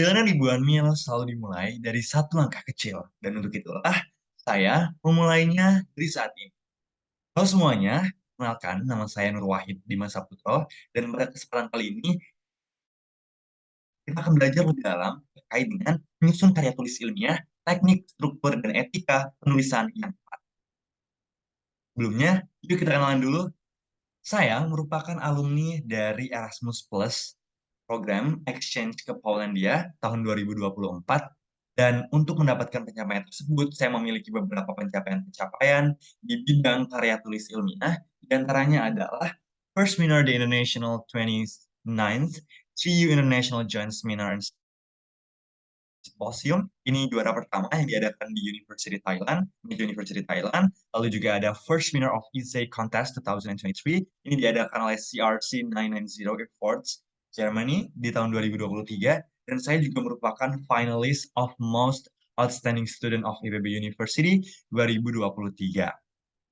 Perjalanan ribuan mil selalu dimulai dari satu langkah kecil, dan untuk itulah saya memulainya dari saat ini. Halo semuanya, kenalkan nama saya Nur Wahid Dimas Saputro, dan pada kesempatan kali ini kita akan belajar lebih dalam terkait dengan menyusun karya tulis ilmiah, teknik, struktur, dan etika penulisan yang tepat. Sebelumnya, yuk kita kenalan dulu. Saya merupakan alumni dari Erasmus Plus, program exchange ke Polandia tahun 2024. Dan untuk mendapatkan pencapaian tersebut, saya memiliki beberapa pencapaian-pencapaian di bidang karya tulis ilmiah. Di antaranya adalah First Seminar the International 29th 3U International Joint Seminar and Symposium. Ini juara pertama yang diadakan di University Thailand, Mid University Thailand. Lalu juga ada First Winner of Essay Contest 2023. Ini diadakan oleh CRC 990 Efforts Germany di tahun 2023. Dan saya juga merupakan finalist of Most Outstanding Student of IPB University 2023.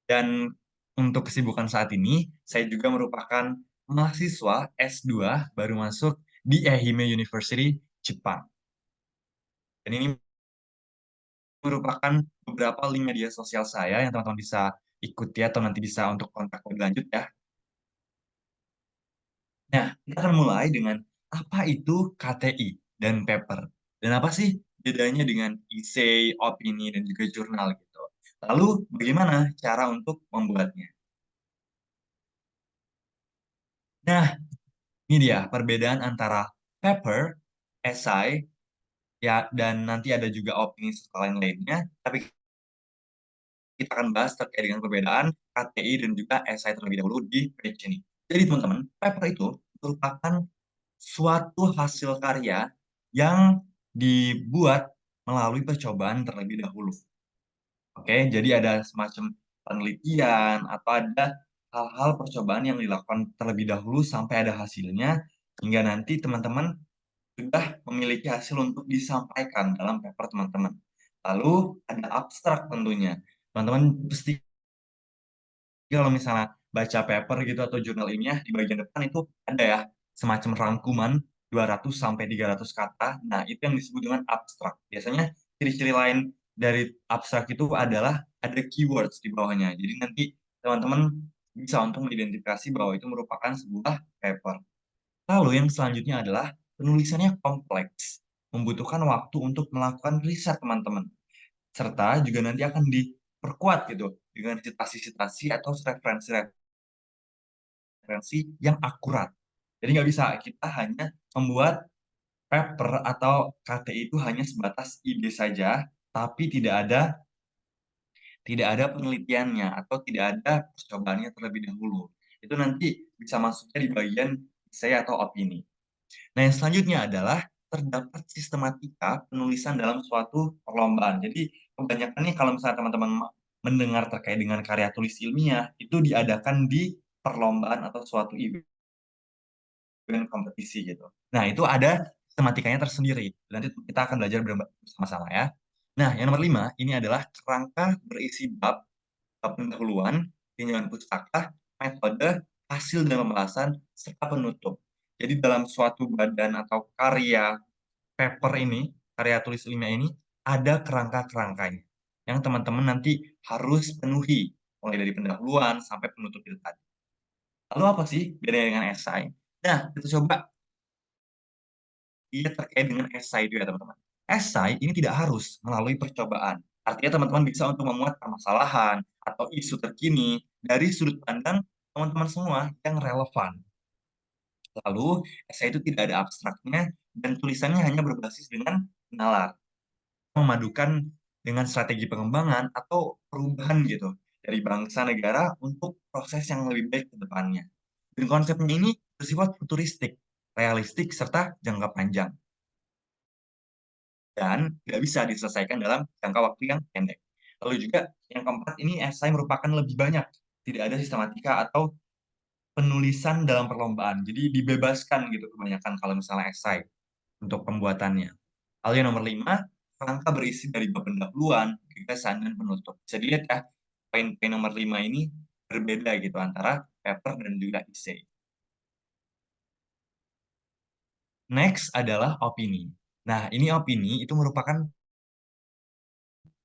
Dan untuk kesibukan saat ini, saya juga merupakan mahasiswa S2 baru masuk di Ehime University, Jepang. Dan ini merupakan beberapa link media sosial saya yang teman-teman bisa ikuti atau nanti bisa untuk kontak lebih lanjut ya. Nah, kita akan mulai dengan apa itu KTI dan paper. Dan apa sih bedanya dengan essay, opini, dan juga jurnal gitu. Lalu, bagaimana cara untuk membuatnya? Nah, ini dia perbedaan antara paper, essay, ya, dan nanti ada juga opini serta lain-lainnya. Tapi kita akan bahas terkait dengan perbedaan KTI dan juga esai terlebih dahulu di page ini. Jadi teman-teman, paper itu merupakan suatu hasil karya yang dibuat melalui percobaan terlebih dahulu. Oke, jadi ada semacam penelitian atau ada hal-hal percobaan yang dilakukan terlebih dahulu sampai ada hasilnya, hingga nanti teman-teman sudah memiliki hasil untuk disampaikan dalam paper teman-teman. Lalu ada abstrak tentunya. Teman-teman pasti kalau misalnya baca paper gitu atau jurnal ilmiah di bagian depan itu ada ya semacam rangkuman 200 sampai 300 kata. Nah, itu yang disebut dengan abstrak. Biasanya ciri-ciri lain dari abstrak itu adalah ada keywords di bawahnya. Jadi nanti teman-teman bisa untuk mengidentifikasi bahwa itu merupakan sebuah paper. Lalu yang selanjutnya adalah penulisannya kompleks, membutuhkan waktu untuk melakukan riset teman-teman. Serta juga nanti akan diperkuat gitu dengan citasi-citasi atau referensi-referensi yang akurat. Jadi nggak bisa kita hanya membuat paper atau KTI itu hanya sebatas ide saja, tapi tidak ada penelitiannya atau tidak ada percobaannya terlebih dahulu. Itu nanti bisa masuknya di bagian saya atau opini. Nah, yang selanjutnya adalah terdapat sistematika penulisan dalam suatu perlombaan. Jadi, kebanyakan nih kalau misalnya teman-teman mendengar terkait dengan karya tulis ilmiah, itu diadakan di perlombaan atau suatu event kompetisi gitu. Nah, itu ada sistematikanya tersendiri. Nanti kita akan belajar bersama-sama ya. Nah, yang nomor 5, ini adalah kerangka berisi bab, pendahuluan, tinjauan pustaka, metode, hasil dan pembahasan, serta penutup. Jadi dalam suatu badan atau karya paper ini, karya tulis ilmiah ini, ada kerangka-kerangkanya yang teman-teman nanti harus penuhi, mulai dari pendahuluan sampai penutup itu tadi. Lalu apa sih bedanya dengan esai? Nah, kita coba lihat terkait dengan esai itu ya teman-teman. Esai ini tidak harus melalui percobaan. Artinya teman-teman bisa untuk memuat permasalahan atau isu terkini dari sudut pandang teman-teman semua yang relevan. Lalu, esai itu tidak ada abstraknya dan tulisannya hanya berbasis dengan nalar, memadukan dengan strategi pengembangan atau perubahan gitu dari bangsa negara untuk proses yang lebih baik ke depannya. Dan konsepnya ini bersifat futuristik, realistik, serta jangka panjang. Dan tidak bisa diselesaikan dalam jangka waktu yang pendek. Lalu juga yang keempat ini esai merupakan lebih banyak. Tidak ada sistematika atau penulisan dalam perlombaan. Jadi dibebaskan gitu kebanyakan kalau misalnya esai untuk pembuatannya. Lalu yang nomor 5, kerangka berisi dari bab pendahuluan, gagasan, dan penutup. Bisa dilihat ya, poin-poin nomor 5 ini berbeda gitu antara paper dan juga essay. Next adalah opini. Nah, ini opini itu merupakan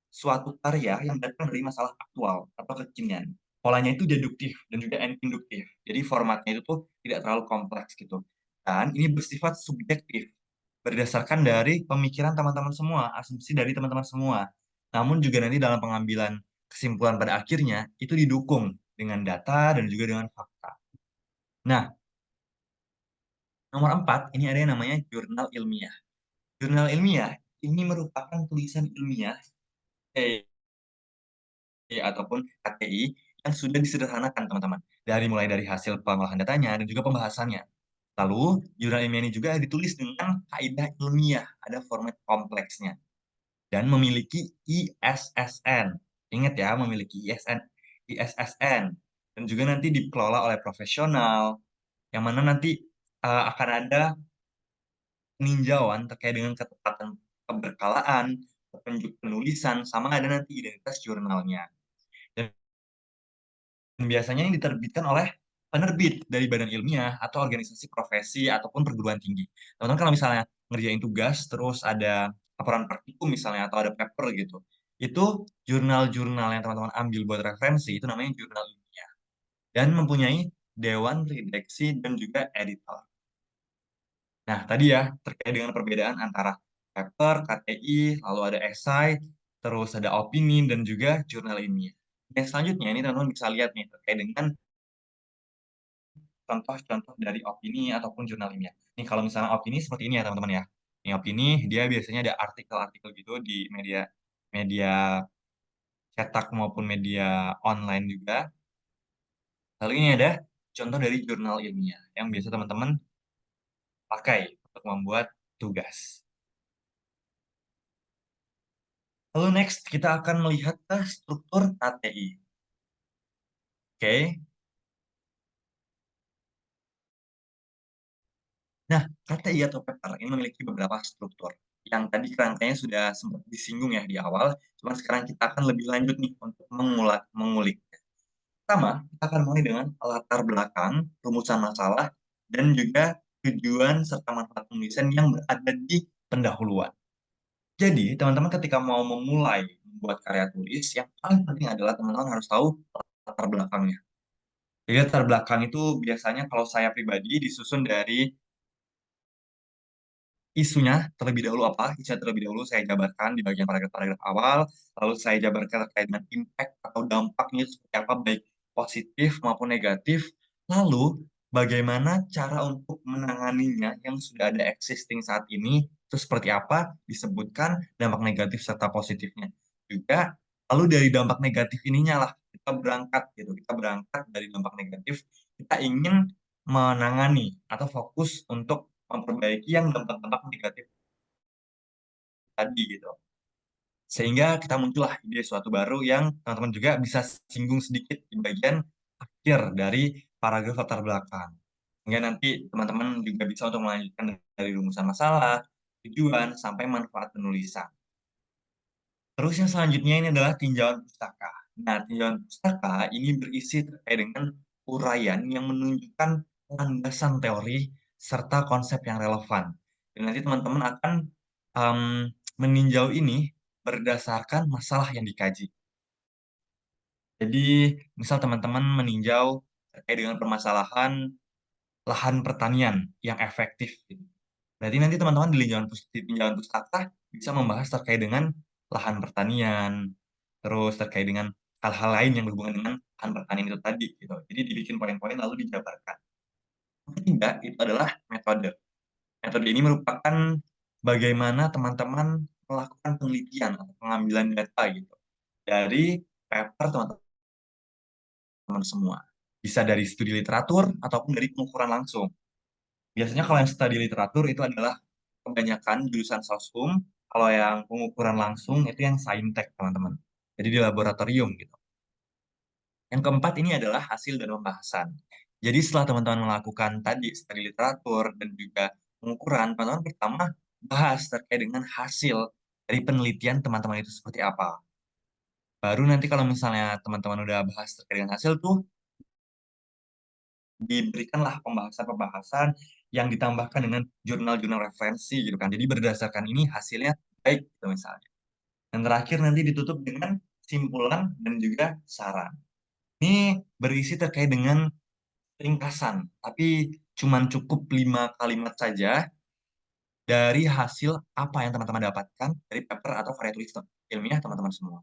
suatu karya yang datang dari masalah aktual atau kekinian. Polanya itu deduktif dan juga induktif. Jadi formatnya itu tuh tidak terlalu kompleks gitu. Dan ini bersifat subjektif, berdasarkan dari pemikiran teman-teman semua, asumsi dari teman-teman semua. Namun juga nanti dalam pengambilan kesimpulan pada akhirnya itu didukung dengan data dan juga dengan fakta. Nah, nomor 4 ini ada yang namanya jurnal ilmiah. Jurnal ilmiah ini merupakan tulisan ilmiah ataupun KTI yang sudah disederhanakan teman-teman. Mulai dari hasil pengolahan datanya dan juga pembahasannya. Lalu, jurnal ilmiah ini juga ditulis dengan kaidah ilmiah, ada format kompleksnya, dan memiliki ISSN. Ingat ya, memiliki ISSN. Dan juga nanti dikelola oleh profesional, yang mana nanti akan ada peninjauan terkait dengan ketepatan keberkalaan, petunjuk penulisan, sama ada nanti identitas jurnalnya. Dan biasanya yang diterbitkan oleh penerbit dari badan ilmiah atau organisasi profesi ataupun perguruan tinggi. Teman-teman kalau misalnya ngerjain tugas terus ada laporan praktikum misalnya atau ada paper gitu, itu jurnal-jurnal yang teman-teman ambil buat referensi itu namanya jurnal ilmiah dan mempunyai dewan redaksi dan juga editor. Nah, tadi ya terkait dengan perbedaan antara paper, KTI, lalu ada esai, terus ada opini dan juga jurnal ilmiah. Dan selanjutnya ini teman-teman bisa lihat nih terkait dengan contoh-contoh dari opini ataupun jurnal ilmiah. Nih kalau misalnya opini seperti ini ya teman-teman ya. Ini opini dia biasanya ada artikel-artikel gitu di media media cetak maupun media online juga. Lalu ini ada contoh dari jurnal ilmiah yang biasa teman-teman pakai untuk membuat tugas. Lalu next kita akan melihat ke struktur KTI. Oke. Nah, KTI atau paper ini memiliki beberapa struktur. Yang tadi kerangkanya sudah sempat disinggung ya di awal, cuman sekarang kita akan lebih lanjut nih untuk mengulik. Pertama, kita akan mulai dengan latar belakang, rumusan masalah, dan juga tujuan serta manfaat penulisan yang berada di pendahuluan. Jadi, teman-teman ketika mau memulai membuat karya tulis, yang paling penting adalah teman-teman harus tahu latar belakangnya. Jadi latar belakang itu biasanya kalau saya pribadi disusun dari isunya terlebih dahulu apa? Isunya terlebih dahulu saya jabarkan di bagian paragraf-paragraf awal, lalu saya jabarkan terkait dengan impact atau dampaknya seperti apa, baik positif maupun negatif, lalu bagaimana cara untuk menanganinya yang sudah ada existing saat ini, itu seperti apa, disebutkan dampak negatif serta positifnya. Juga, lalu dari dampak negatif ininya lah, kita berangkat gitu, kita berangkat dari dampak negatif, kita ingin menangani atau fokus untuk memperbaiki yang dampak-dampak negatif tadi gitu. Sehingga kita muncullah ide suatu baru yang teman-teman juga bisa singgung sedikit di bagian akhir dari paragraf latar belakang. Sehingga nanti teman-teman juga bisa untuk melanjutkan dari rumusan masalah, tujuan, sampai manfaat penulisan. Terus yang selanjutnya ini adalah tinjauan pustaka. Nah, tinjauan pustaka ini berisi terkait dengan uraian yang menunjukkan landasan teori serta konsep yang relevan. Dan nanti teman-teman akan um, meninjau ini berdasarkan masalah yang dikaji. Jadi, misal teman-teman meninjau terkait dengan permasalahan lahan pertanian yang efektif. Gitu. Berarti nanti teman-teman di tinjauan pustaka bisa membahas terkait dengan lahan pertanian, terus terkait dengan hal-hal lain yang berhubungan dengan lahan pertanian itu tadi. Gitu. Jadi dibikin poin-poin lalu dijabarkan. Yang ketiga itu adalah metode. Metode ini merupakan bagaimana teman-teman melakukan penelitian atau pengambilan data gitu dari paper teman-teman semua. Bisa dari studi literatur ataupun dari pengukuran langsung. Biasanya kalau yang studi literatur itu adalah kebanyakan jurusan sosum, kalau yang pengukuran langsung itu yang saintek, teman-teman. Jadi di laboratorium gitu. Yang keempat ini adalah hasil dan pembahasan. Jadi setelah teman-teman melakukan tadi studi literatur dan juga pengukuran, teman-teman pertama bahas terkait dengan hasil dari penelitian teman-teman itu seperti apa. Baru nanti kalau misalnya teman-teman udah bahas terkait dengan hasil tuh, diberikanlah pembahasan-pembahasan yang ditambahkan dengan jurnal-jurnal referensi gitu kan. Jadi berdasarkan ini hasilnya baik gitu misalnya. Dan terakhir nanti ditutup dengan simpulan dan juga saran. Ini berisi terkait dengan ringkasan, tapi cuman cukup 5 kalimat saja dari hasil apa yang teman-teman dapatkan dari paper atau karya tulis ilmiah teman-teman semua.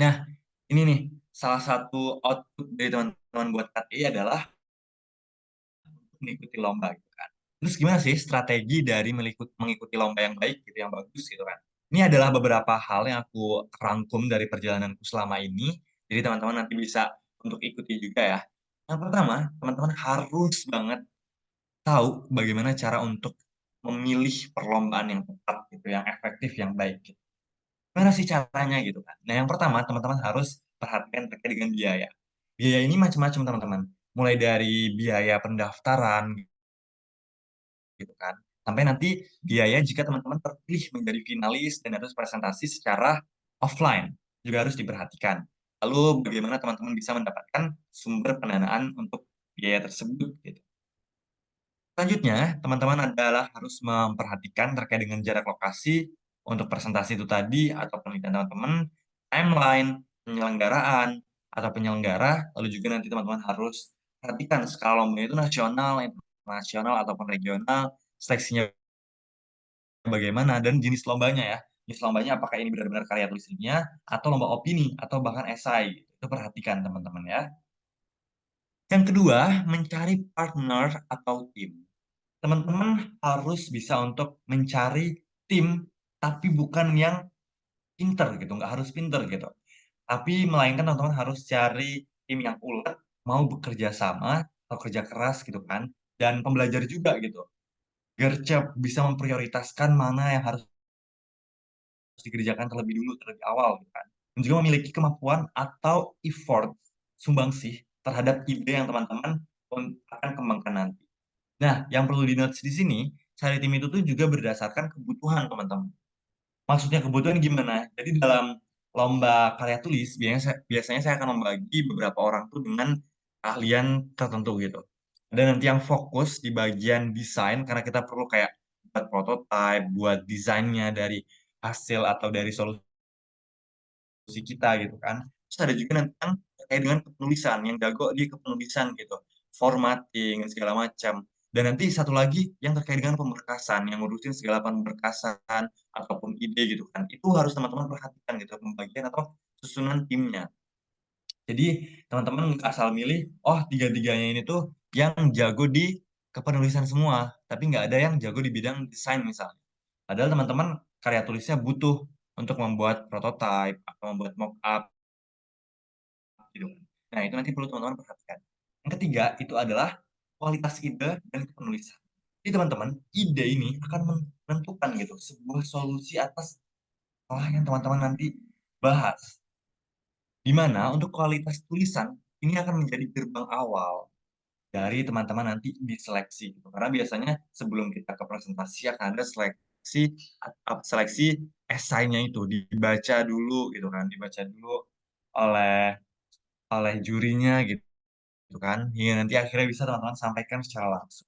Nah, ini nih, salah satu output dari teman-teman buat KTI adalah mengikuti lomba gitu kan. Terus gimana sih strategi dari mengikuti lomba yang baik gitu, yang bagus gitu kan. Ini adalah beberapa hal yang aku rangkum dari perjalananku selama ini. Jadi teman-teman nanti bisa untuk ikuti juga ya. Yang pertama, teman-teman harus banget tahu bagaimana cara untuk memilih perlombaan yang tepat gitu, yang efektif, yang baik gitu. Gimana sih caranya gitu kan? Nah, yang pertama teman-teman harus perhatikan terkait dengan biaya. Biaya ini macam-macam teman-teman. Mulai dari biaya pendaftaran gitu kan. Sampai nanti biaya jika teman-teman terpilih menjadi finalis dan harus presentasi secara offline juga harus diperhatikan. Lalu bagaimana teman-teman bisa mendapatkan sumber pendanaan untuk biaya tersebut gitu. Selanjutnya, teman-teman adalah harus memperhatikan terkait dengan jarak lokasi untuk presentasi itu tadi atau penelitian teman-teman, timeline, penyelenggaraan, atau penyelenggara, lalu juga nanti teman-teman harus perhatikan skala lombanya itu nasional, internasional, ataupun regional, seleksinya bagaimana, dan jenis lombanya ya. Jenis lombanya apakah ini benar-benar karya tulisnya, atau lomba opini, atau bahkan esai. Itu perhatikan teman-teman ya. Yang kedua, mencari partner atau tim. Teman-teman harus bisa untuk mencari tim, tapi bukan yang pinter gitu, nggak harus pinter gitu. Tapi melainkan teman-teman harus cari tim yang ulet, mau bekerja sama, atau kerja keras gitu kan, dan pembelajar juga gitu. Gercep bisa memprioritaskan mana yang harus dikerjakan terlebih dulu, terlebih awal gitu kan. Dan juga memiliki kemampuan atau effort, sumbangsih terhadap ide yang teman-teman akan kembangkan nanti. Nah, yang perlu di-notes di sini, cari tim itu tuh juga berdasarkan kebutuhan teman-teman. Maksudnya kebutuhan gimana? Jadi dalam lomba karya tulis, biasanya saya akan membagi beberapa orang tuh dengan keahlian tertentu gitu. Dan nanti yang fokus di bagian desain, karena kita perlu kayak buat prototype, buat desainnya dari hasil atau dari solusi kita gitu kan. Terus ada juga nanti yang terkait dengan kepenulisan, yang jago di kepenulisan gitu, formatting dan segala macam. Dan nanti satu lagi yang terkait dengan pemberkasan, yang ngurusin segala pemberkasan ataupun ide gitu kan. Itu harus teman-teman perhatikan gitu pembagian atau susunan timnya. Jadi teman-teman nggak asal milih, oh tiga-tiganya ini tuh yang jago di kepenulisan semua, tapi nggak ada yang jago di bidang desain misalnya. Padahal teman-teman karya tulisnya butuh untuk membuat prototype atau membuat mock-up gitu kan. Nah, itu nanti perlu teman-teman perhatikan. Yang ketiga, itu adalah kualitas ide dan kepenulisan. Jadi teman-teman, ide ini akan menentukan gitu sebuah solusi atas masalah yang teman-teman nanti bahas. Di mana untuk kualitas tulisan ini akan menjadi gerbang awal dari teman-teman nanti diseleksi gitu. Karena biasanya sebelum kita ke presentasi akan ada seleksi esainya itu dibaca dulu gitu kan, dibaca dulu oleh oleh jurinya gitu kan, hingga nanti akhirnya bisa teman-teman sampaikan secara langsung.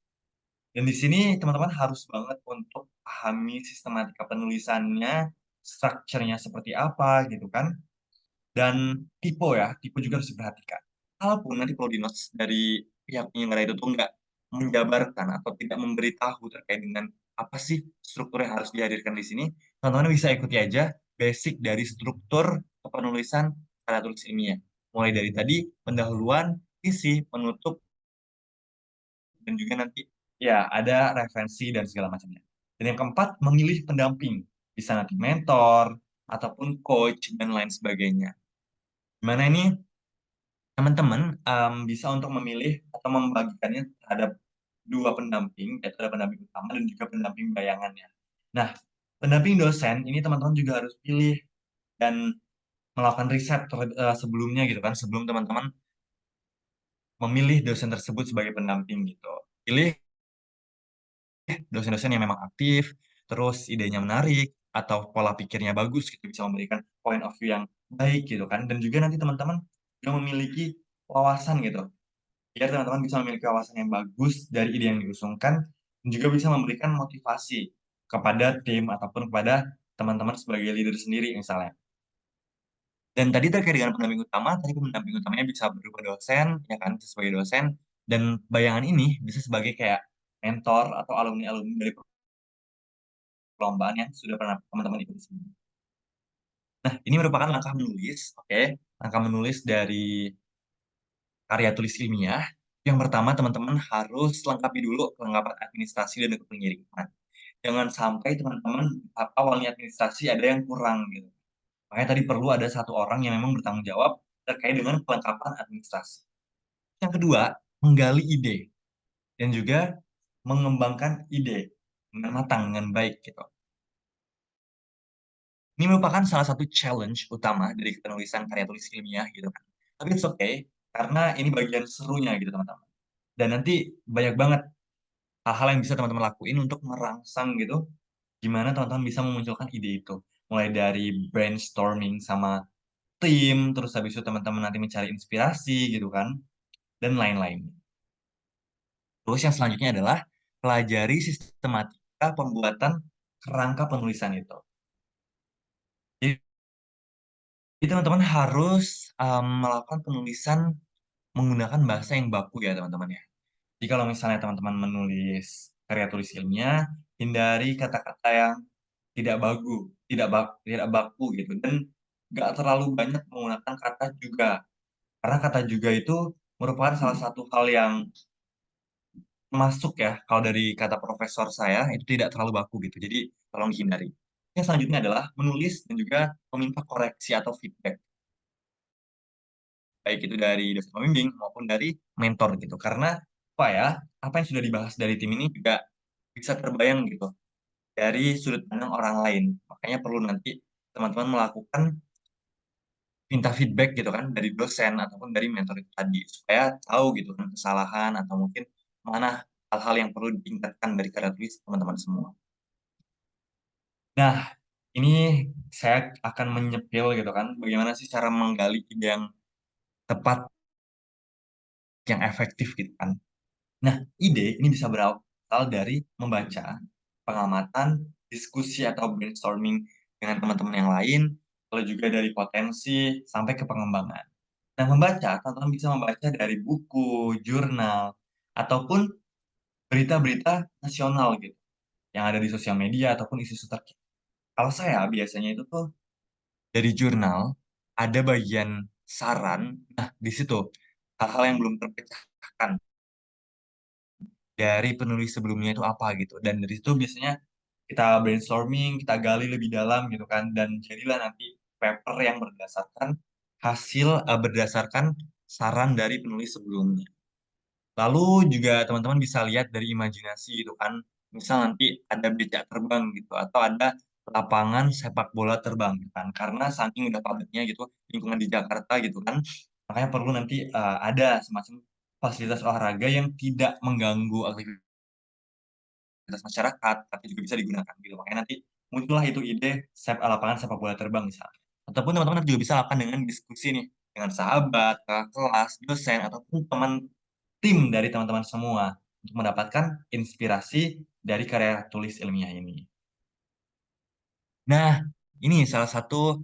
Dan di sini teman-teman harus banget untuk pahami sistematika penulisannya, strukturnya seperti apa gitu kan, dan tipe ya, tipe juga harus diperhatikan. Kalaupun nanti perlu di notes dari pihak penyelenggara itu tuh nggak menjabarkan atau tidak memberitahu terkait dengan apa sih struktur yang harus dihadirkan di sini, teman-teman bisa ikuti aja basic dari struktur kepenulisan karya tulis ilmiah. Mulai dari tadi pendahuluan, isi, penutup, dan juga nanti ya ada referensi dan segala macamnya. Dan yang keempat, memilih pendamping. Bisa nanti mentor, ataupun coach, dan lain sebagainya. Dimana ini teman-teman bisa untuk memilih atau membagikannya terhadap dua pendamping, yaitu ada pendamping utama dan juga pendamping bayangannya. Nah, pendamping dosen ini teman-teman juga harus pilih dan melakukan riset sebelumnya gitu kan, sebelum teman-teman memilih dosen tersebut sebagai pendamping gitu. Pilih dosen-dosen yang memang aktif, terus idenya menarik, atau pola pikirnya bagus gitu, bisa memberikan point of view yang baik gitu kan. Dan juga nanti teman-teman yang memiliki wawasan gitu biar teman-teman bisa memiliki wawasan yang bagus dari ide yang diusungkan, dan juga bisa memberikan motivasi kepada tim ataupun kepada teman-teman sebagai leader sendiri misalnya. Dan tadi terkait dengan pendamping utama, tadi pendamping utamanya bisa berupa dosen, ya kan, bisa sebagai dosen, dan bayangan ini bisa sebagai kayak mentor atau alumni-alumni dari perlombaan yang sudah pernah teman-teman ikuti sebelumnya. Nah, ini merupakan langkah menulis, oke, langkah menulis dari karya tulis ilmiah. Yang pertama, teman-teman harus lengkapi dulu kelengkapan administrasi dan dokumen pengiriman. Jangan sampai teman-teman awalnya administrasi ada yang kurang gitu. Makanya tadi perlu ada satu orang yang memang bertanggung jawab terkait dengan kelengkapan administrasi. Yang kedua, menggali ide dan juga mengembangkan ide dengan matang, dengan baik gitu. Ini merupakan salah satu challenge utama dari penulisan karya tulis ilmiah gitu kan. Tapi it's okay, karena ini bagian serunya gitu teman-teman. Dan nanti banyak banget hal-hal yang bisa teman-teman lakuin untuk merangsang gitu, gimana teman-teman bisa memunculkan ide itu. Mulai dari brainstorming sama tim, terus habis itu teman-teman nanti mencari inspirasi gitu kan, dan lain-lain. Terus yang selanjutnya adalah pelajari sistematika pembuatan kerangka penulisan itu. Jadi teman-teman harus melakukan penulisan menggunakan bahasa yang baku ya teman-teman ya. Jadi kalau misalnya teman-teman menulis karya tulis ilmiah, hindari kata-kata yang tidak baku gitu, dan nggak terlalu banyak menggunakan kata juga. Karena kata juga itu merupakan salah satu hal yang masuk ya, kalau dari kata profesor saya, itu tidak terlalu baku gitu, jadi tolong dihindari. Yang selanjutnya adalah menulis dan juga meminta koreksi atau feedback, baik itu dari dosen pembimbing maupun dari mentor gitu. Karena apa ya, apa yang sudah dibahas dari tim ini juga bisa terbayang gitu dari sudut pandang orang lain. Makanya perlu nanti teman-teman melakukan minta feedback gitu kan dari dosen ataupun dari mentor itu tadi supaya tahu gitu kan kesalahan atau mungkin mana hal-hal yang perlu ditingkatkan dari karya tulis teman-teman semua. Nah, ini saya akan menyepil gitu kan bagaimana sih cara menggali ide yang tepat, yang efektif gitu kan. Nah, ide ini bisa berasal dari membaca, pengamatan, diskusi atau brainstorming dengan teman-teman yang lain, lalu juga dari potensi sampai ke pengembangan. Nah, membaca, teman-teman bisa membaca dari buku, jurnal, ataupun berita-berita nasional gitu, yang ada di sosial media ataupun isu-isu terkini. Kalau saya biasanya itu tuh dari jurnal, ada bagian saran, nah di situ hal-hal yang belum terpecahkan dari penulis sebelumnya itu apa gitu. Dan dari situ biasanya kita brainstorming, kita gali lebih dalam gitu kan, dan jadilah nanti paper yang berdasarkan saran dari penulis sebelumnya. Lalu juga teman-teman bisa lihat dari imajinasi gitu kan. Misal nanti ada becak terbang gitu atau ada lapangan sepak bola terbang gitu kan. Karena saking udah padatnya gitu lingkungan di Jakarta gitu kan. Makanya perlu nanti ada semacam fasilitas olahraga yang tidak mengganggu aktivitas masyarakat, tapi juga bisa digunakan gitu. Makanya nanti muncullah itu ide lapangan sepak bola terbang misalnya. Ataupun teman-teman juga bisa lakukan dengan diskusi nih dengan sahabat, kakak kelas, dosen, ataupun teman tim dari teman-teman semua untuk mendapatkan inspirasi dari karya tulis ilmiah ini. Nah, ini salah satu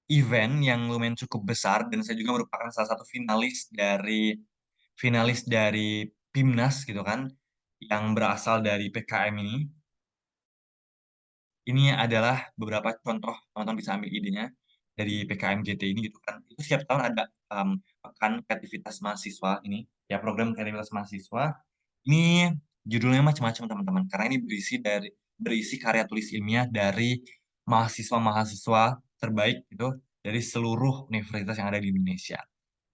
event yang lumayan cukup besar dan saya juga merupakan salah satu finalis dari PIMNAS gitu kan, yang berasal dari PKM ini. Ini adalah beberapa contoh teman-teman bisa ambil idenya dari PKM GT ini gitu kan. Itu setiap tahun ada pekan kreativitas mahasiswa ini, ya program kreativitas mahasiswa. Ini judulnya macam-macam teman-teman, karena ini berisi karya tulis ilmiah dari mahasiswa-mahasiswa terbaik gitu dari seluruh universitas yang ada di Indonesia.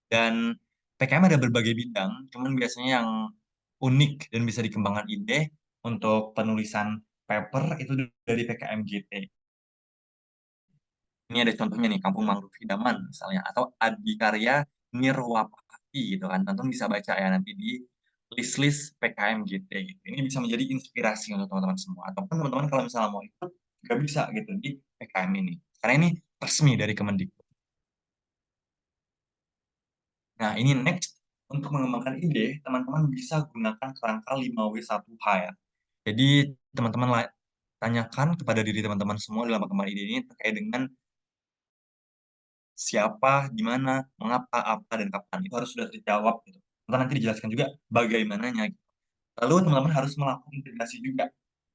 Dan PKM ada berbagai bidang, cuman biasanya yang unik dan bisa dikembangkan ide untuk penulisan paper itu dari PKM GT. Ini ada contohnya nih, Kampung Mangrove Idaman misalnya, atau Adikarya Nirwapati gitu kan. Tonton bisa baca ya nanti di list-list PKM GT gitu. Ini bisa menjadi inspirasi untuk teman-teman semua. Ataupun teman-teman kalau misalnya mau ikut, juga bisa gitu di PKM ini. Karena ini resmi dari Kemendikbud. Nah, ini next. untuk mengembangkan ide, teman-teman bisa gunakan kerangka 5W1H ya. Jadi teman-teman tanyakan kepada diri teman-teman semua dalam pengembangan ide ini terkait dengan siapa, di mana, mengapa, apa, dan kapan. Itu harus sudah terjawab gitu. Nanti dijelaskan juga bagaimananya. Gitu. Lalu teman-teman harus melakukan integrasi juga.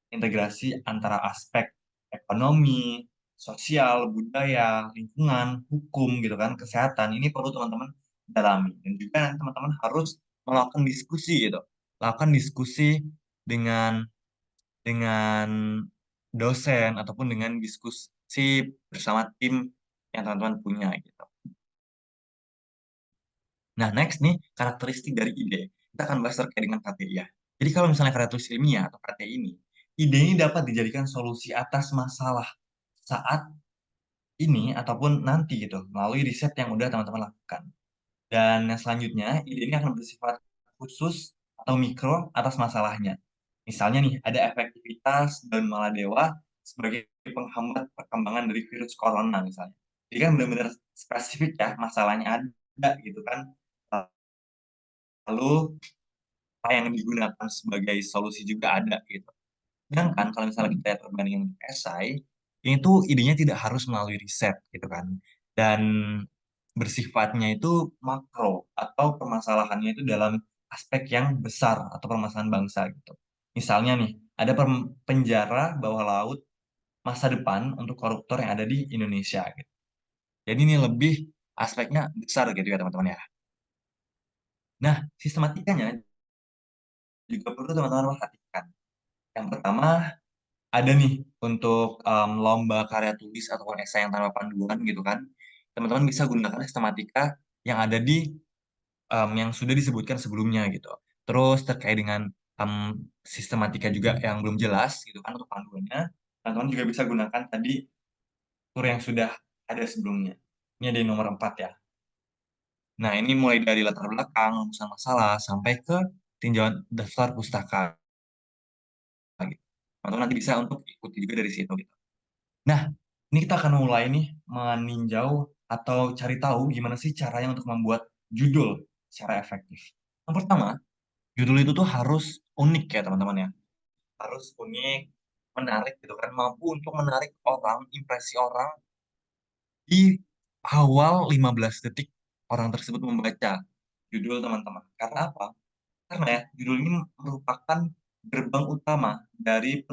Integrasi antara aspek ekonomi, sosial, budaya, lingkungan, hukum gitu kan, kesehatan. Ini perlu teman-teman dalami. Dan juga nanti teman-teman harus melakukan diskusi gitu. Lakukan diskusi dengan dengan dosen ataupun dengan diskusi bersama tim yang teman-teman punya gitu. Nah, next nih, karakteristik dari ide. Kita akan bahas terkait dengan KTI ya. Jadi kalau misalnya karakteristik ilmiah atau KTI ini, ide ini dapat dijadikan solusi atas masalah saat ini ataupun nanti gitu, melalui riset yang udah teman-teman lakukan. Dan yang selanjutnya, ide ini akan bersifat khusus atau mikro atas masalahnya. Misalnya nih, ada efektivitas daun maladewa sebagai penghambat perkembangan dari virus corona misalnya. Jadi kan benar-benar spesifik ya, masalahnya ada gitu kan. Lalu apa yang digunakan sebagai solusi juga ada gitu. Sedangkan kalau misalnya kita lihat perbandingan untuk esai, ini tuh idenya tidak harus melalui riset gitu kan. Dan bersifatnya itu makro atau permasalahannya itu dalam aspek yang besar atau permasalahan bangsa gitu. Misalnya nih, ada penjara bawah laut masa depan untuk koruptor yang ada di Indonesia gitu. Jadi ini lebih aspeknya besar gitu ya teman-teman ya. Nah, sistematikanya juga perlu teman-teman perhatikan. Yang pertama, ada nih untuk lomba karya tulis ataupun esai yang tanpa panduan gitu kan. Teman-teman bisa gunakan sistematika yang ada di yang sudah disebutkan sebelumnya gitu. Terus terkait dengan sistematika juga yang belum jelas gitu kan untuk panduannya, teman-teman juga bisa gunakan tadi tur yang sudah ada sebelumnya. Ini ada di nomor 4 ya. Nah, ini mulai dari latar belakang, rumusan masalah, sampai ke tinjauan daftar pustaka. Gitu. Teman-teman nanti bisa untuk ikuti juga dari situ gitu. Nah, ini kita akan mulai nih meninjau atau cari tahu gimana sih caranya untuk membuat judul secara efektif. Yang pertama, judul itu tuh harus unik ya teman-teman ya. Harus unik, menarik gitu kan. Mampu untuk menarik orang, impresi orang di awal 15 detik orang tersebut membaca judul teman-teman. Karena apa? Karena ya, judul ini merupakan gerbang utama dari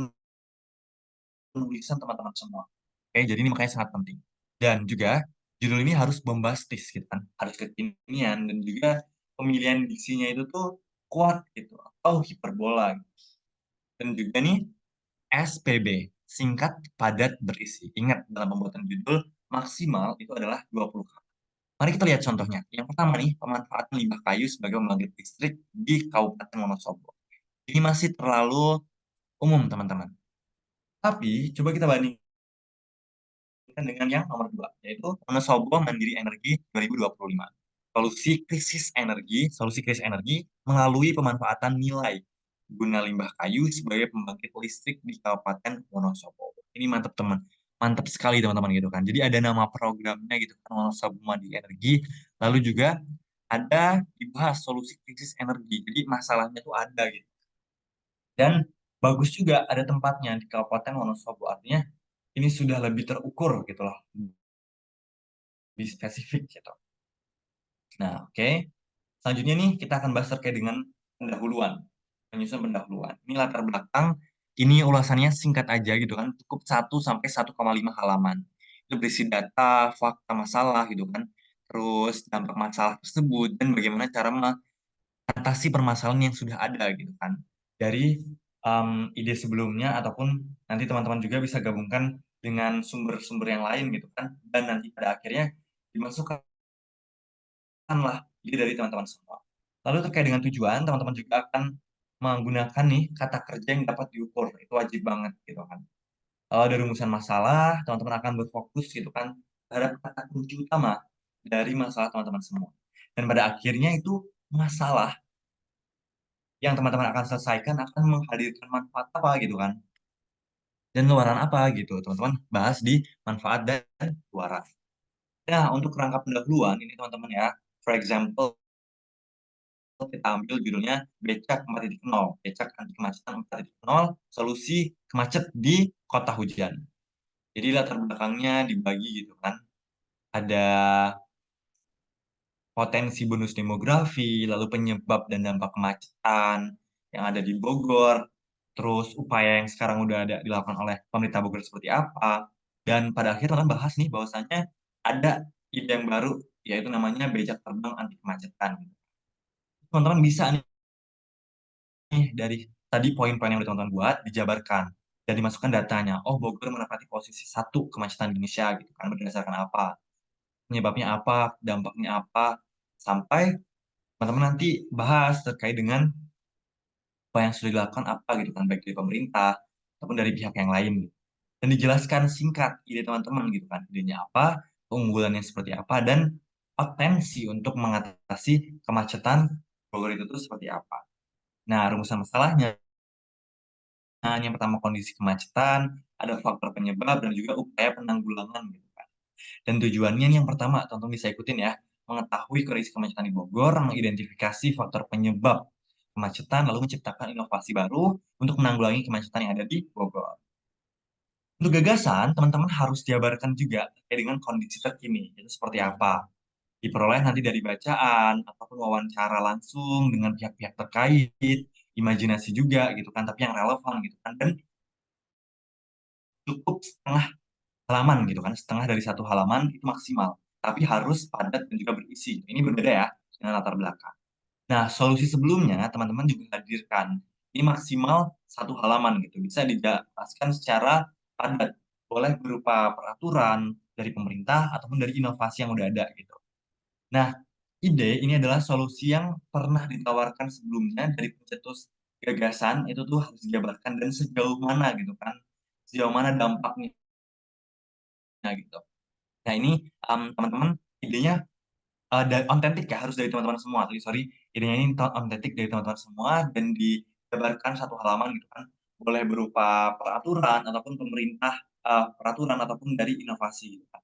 penulisan teman-teman semua. Oke, jadi ini makanya sangat penting. Dan juga judul ini harus bombastis gitu kan, harus kekinian dan juga pemilihan diksinya itu tuh kuat gitu atau hiperbola. Dan juga nih SPB, singkat, padat, berisi. Ingat dalam pembuatan judul maksimal itu adalah 20 kata. Mari kita lihat contohnya. Yang pertama nih, pemanfaatan limbah kayu sebagai pembangkit listrik di Kabupaten Wonosobo. Ini masih terlalu umum, teman-teman. Tapi, coba kita bandingkan dengan yang nomor 2, yaitu Wonosobo Mandiri Energi 2025. Solusi krisis energi melalui pemanfaatan nilai guna limbah kayu sebagai pembangkit listrik di Kabupaten Wonosobo. Ini mantap teman, mantap sekali teman-teman gitu kan. Jadi ada nama programnya gitu kan, Wonosobo Mandiri Energi. Lalu juga ada dibahas solusi krisis energi. Jadi masalahnya tuh ada gitu. Dan bagus juga ada tempatnya di Kabupaten Wonosobo. Artinya ini sudah lebih terukur gitu loh, lebih spesifik gitu. Nah, oke. Selanjutnya nih kita akan bahas terkait dengan pendahuluan, menyusun pendahuluan. Ini latar belakang, ini ulasannya singkat aja gitu kan, cukup 1 sampai 1,5 halaman. Itu berisi data, fakta masalah gitu kan, terus dampak masalah tersebut dan bagaimana cara mengatasi permasalahan yang sudah ada gitu kan. Dari ide sebelumnya ataupun nanti teman-teman juga bisa gabungkan dengan sumber-sumber yang lain gitu kan, dan nanti pada akhirnya dimasukkan lah ide dari teman-teman semua. Lalu terkait dengan tujuan, teman-teman juga akan menggunakan nih kata kerja yang dapat diukur. Itu wajib banget gitu kan. Kalau ada rumusan masalah, teman-teman akan berfokus gitu kan terhadap kata kunci utama dari masalah teman-teman semua. Dan pada akhirnya itu masalah yang teman-teman akan selesaikan akan menghadirkan manfaat apa gitu kan. Dan luaran apa gitu. Teman-teman bahas di manfaat dan luaran. Nah, untuk rangka pendahuluan ini teman-teman ya, for example, kita ambil judulnya Becak 4.0, Becak Anti Kemacetan 4.0, Solusi Kemacet di Kota Hujan. Jadi latar belakangnya dibagi gitu kan. Ada potensi bonus demografi, lalu penyebab dan dampak kemacetan yang ada di Bogor, terus upaya yang sekarang udah ada dilakukan oleh pemerintah Bogor seperti apa, dan pada akhirnya teman bahas nih bahwasannya ada ide yang baru, yaitu namanya becak terbang anti kemacetan. Teman-teman bisa nih dari tadi poin-poin yang udah teman-teman buat dijabarkan dan dimasukkan datanya. Oh, Bogor menempati posisi 1 kemacetan di Indonesia gitu kan, berdasarkan apa, penyebabnya apa, dampaknya apa, sampai teman-teman nanti bahas terkait dengan apa yang sudah dilakukan apa gitu kan, baik dari pemerintah ataupun dari pihak yang lain gitu. Dan dijelaskan singkat ide teman-teman gitu kan, idenya apa, keunggulannya seperti apa, dan potensi untuk mengatasi kemacetan Bogor itu tuh seperti apa. Nah, rumusan masalahnya, yang pertama kondisi kemacetan, ada faktor penyebab, dan juga upaya penanggulangan gitu kan. Dan tujuannya nih yang pertama, teman-teman bisa ikutin ya, mengetahui kondisi kemacetan di Bogor, mengidentifikasi faktor penyebab kemacetan, lalu menciptakan inovasi baru untuk menanggulangi kemacetan yang ada di Bogor. Untuk gagasan, teman-teman harus jabarkan juga terkait dengan kondisi terkini, itu seperti apa. Diperoleh nanti dari bacaan, ataupun wawancara langsung dengan pihak-pihak terkait, imajinasi juga gitu kan, tapi yang relevan gitu kan, dan cukup setengah halaman gitu kan, setengah dari 1 halaman itu maksimal, tapi harus padat dan juga berisi. Ini berbeda ya dengan latar belakang. Nah, solusi sebelumnya teman-teman juga hadirkan. Ini maksimal 1 halaman gitu, bisa dijelaskan secara padat. Boleh berupa peraturan dari pemerintah ataupun dari inovasi yang udah ada gitu. Nah, ide ini adalah solusi yang pernah ditawarkan sebelumnya dari pencetus gagasan, itu tuh harus dijabarkan dan sejauh mana gitu kan, sejauh mana dampaknya gitu. Nah ini, teman-teman idenya, otentik ya, harus dari teman-teman semua, sorry, idenya ini otentik dari teman-teman semua dan dijabarkan 1 halaman gitu kan. Boleh berupa peraturan ataupun pemerintah, peraturan ataupun dari inovasi gitu kan.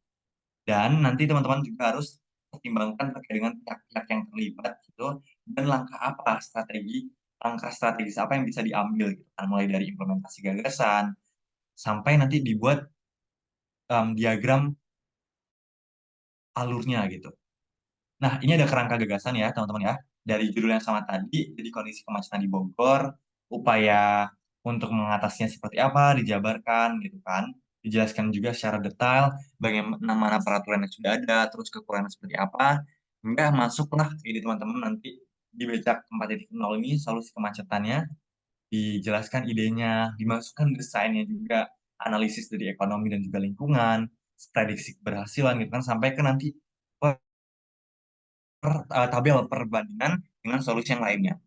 Dan nanti teman-teman juga harus pertimbangkan terkait dengan pihak-pihak yang terlibat gitu, dan langkah strategis apa yang bisa diambil gitu kan, mulai dari implementasi gagasan, sampai nanti dibuat, diagram alurnya gitu. Nah, ini ada kerangka gagasan ya, teman-teman ya. Dari judul yang sama tadi, jadi kondisi kemacetan di Bogor, upaya untuk mengatasinya seperti apa, dijabarkan gitu kan. Dijelaskan juga secara detail bagaimana peraturan yang sudah ada, terus kekurangan seperti apa, hingga masuklah ke ide teman-teman nanti di Becak 4.0 ini solusi kemacetannya, dijelaskan idenya, dimasukkan desainnya juga, analisis dari ekonomi dan juga lingkungan, prediksi keberhasilan gitu kan, sampai ke nanti tabel perbandingan dengan solusi yang lainnya.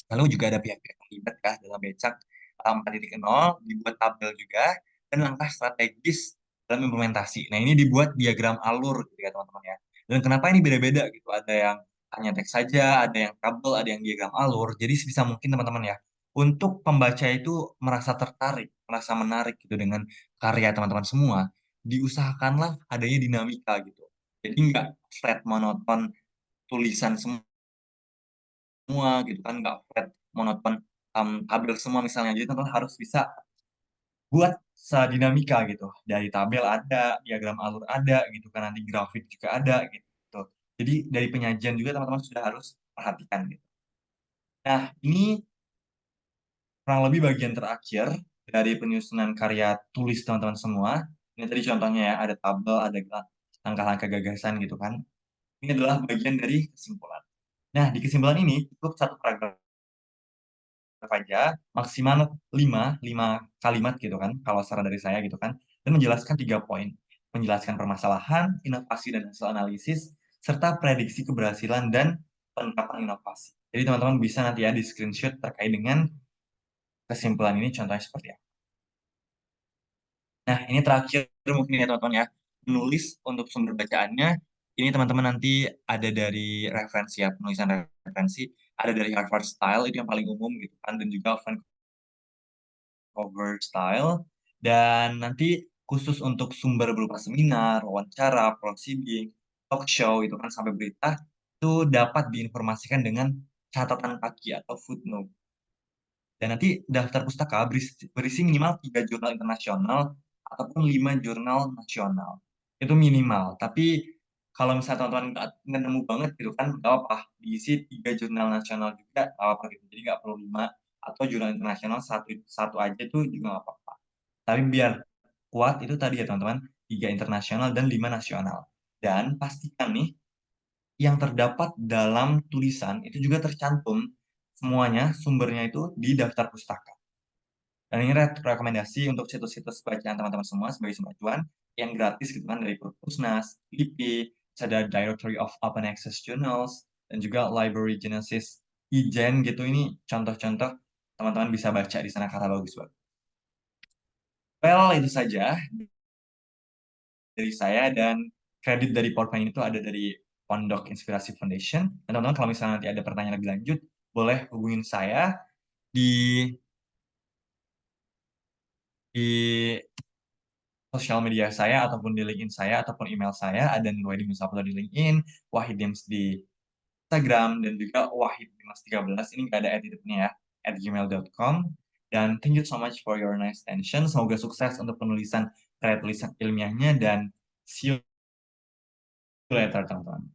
Lalu juga ada pihak-pihak terlibat ya dalam Becak 4.0, dibuat tabel juga, dan langkah strategis dalam implementasi. Nah, ini dibuat diagram alur gitu ya teman-teman ya. Dan kenapa ini beda-beda gitu, ada yang hanya teks saja, ada yang tabel, ada yang diagram alur. Jadi sebisa mungkin teman-teman ya, untuk pembaca itu merasa tertarik, merasa menarik gitu dengan karya teman-teman semua, diusahakanlah adanya dinamika gitu. Jadi nggak flat monoton tulisan semua gitu kan, nggak flat, monoton, tabel semua misalnya. Jadi teman-teman harus bisa buat sedinamika gitu, dari tabel ada, diagram alur ada gitu kan, nanti grafik juga ada gitu. Jadi dari penyajian juga teman-teman sudah harus perhatikan gitu. Nah, ini kurang lebih bagian terakhir dari penyusunan karya tulis teman-teman semua. Ini tadi contohnya ya, ada tabel, ada langkah-langkah gagasan gitu kan. Ini adalah bagian dari kesimpulan. Nah, di kesimpulan ini cukup 1 paragraf aja, maksimal 5 kalimat gitu kan, kalau saran dari saya gitu kan, dan menjelaskan 3 poin. Menjelaskan permasalahan, inovasi dan hasil analisis, serta prediksi keberhasilan dan penerapan inovasi. Jadi teman-teman bisa nanti ya di-screenshot terkait dengan kesimpulan ini contohnya seperti apa. Nah, ini terakhir mungkin ya teman-teman ya, menulis untuk sumber bacaannya, ini teman-teman nanti ada dari referensi ya, penulisan referensi, ada dari Harvard Style, itu yang paling umum gitu kan, dan juga cover style, dan nanti khusus untuk sumber berupa seminar, wawancara, proceeding, talk show itu kan sampai berita, itu dapat diinformasikan dengan catatan kaki atau footnote. Dan nanti daftar pustaka berisi minimal 3 jurnal internasional ataupun 5 jurnal nasional. Itu minimal. Tapi kalau misalnya teman-teman nggak nemu banget gitu kan, nggak apa, diisi 3 jurnal nasional juga, nggak apa gitu. Jadi nggak perlu 5, atau jurnal internasional satu aja itu juga nggak apa-apa. Tapi biar kuat itu tadi ya teman-teman, 3 internasional dan 5 nasional. Dan pastikan nih, yang terdapat dalam tulisan itu juga tercantum semuanya sumbernya itu di daftar pustaka. Dan ini rekomendasi untuk situs-situs bacaan teman-teman semua sebagai semacam yang gratis gitu kan, dari Perpusnas, LIPI, ada Directory of Open Access Journals, dan juga Library Genesis, IJEN gitu. Ini contoh-contoh teman-teman bisa baca di sana karena bagus banget. Well, itu saja dari saya, dan kredit dari PowerPoint itu ada dari Pondok Inspirasi Foundation. Dan teman-teman kalau misalnya nanti ada pertanyaan lebih lanjut, boleh hubungin saya di sosial media saya, ataupun di LinkedIn saya, ataupun email saya. Ada Nurwedi Musafdar di LinkedIn, Wahid Dims di Instagram, dan juga Wahid Dimas 13. Ini nggak ada at di depannya ya, @gmail.com. Dan thank you so much for your nice attention. Semoga sukses untuk penulisan karya tulisan ilmiahnya, dan see you later, teman-teman.